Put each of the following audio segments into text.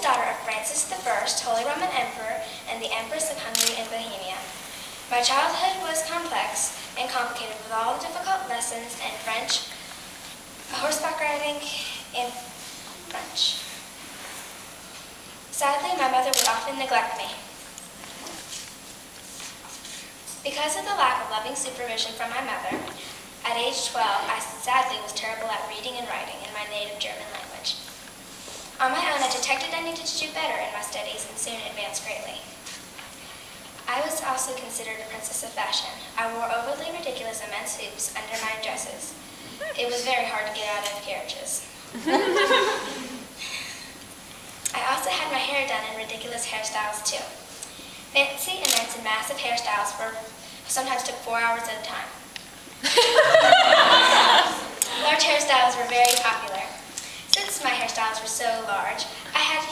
daughter of Francis I, Holy Roman Emperor, and the Empress of Hungary and Bohemia. My childhood was complex and complicated with all the difficult lessons in French, horseback riding, and French. Sadly, my mother would often neglect me. Because of the lack of loving supervision from my mother, at age 12, I sadly was terrible at reading and writing in my native German language. On my own, I detected I needed to do better in my studies and soon advanced greatly. I was also considered a princess of fashion. I wore overly ridiculous immense hoops under my dresses. It was very hard to get out of carriages. I also had my hair done in ridiculous hairstyles too. Fancy, immense, and massive hairstyles sometimes took 4 hours at a time. Large hairstyles were very popular. Since my hairstyles were so large, I had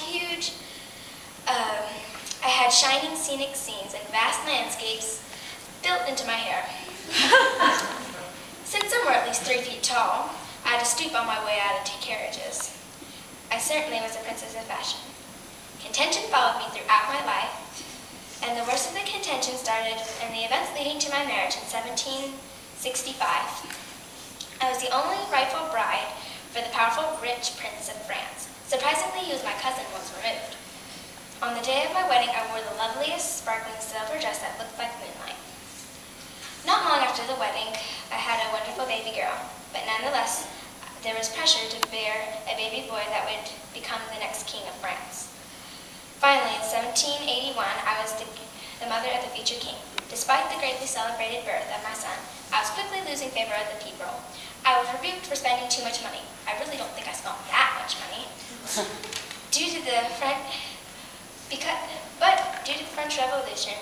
shining scenic scenes and vast landscapes built into my hair. Since some were at least 3 feet tall, I had to stoop on my way out of carriages. I certainly was a princess of fashion. Contention followed me throughout my life, and the worst of the contention started in the events leading to my marriage in 1765. I was the only rightful bride for the powerful, rich Prince of France. Surprisingly, he was my cousin once removed. On the day of my wedding, I wore the loveliest, sparkling silver dress that looked like moonlight. Not long after the wedding, I had a wonderful baby girl, but nonetheless, there was pressure to bear a baby boy that would become the next king of France. Finally, in 1781, I was the mother of the future king. Despite the greatly celebrated birth of my son, I was quickly losing favor of the people. I was rebuked for spending too much money. I really don't think I spent that much money. Due to the French Revolution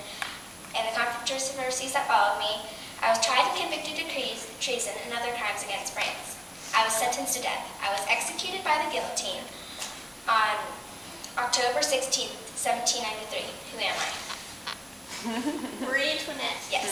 and the controversies that followed me, I was tried and convicted of treason and other crimes against France. I was sentenced to death. I was executed by the guillotine on October 16th, 1793. Who am I? Marie Antoinette. Yes.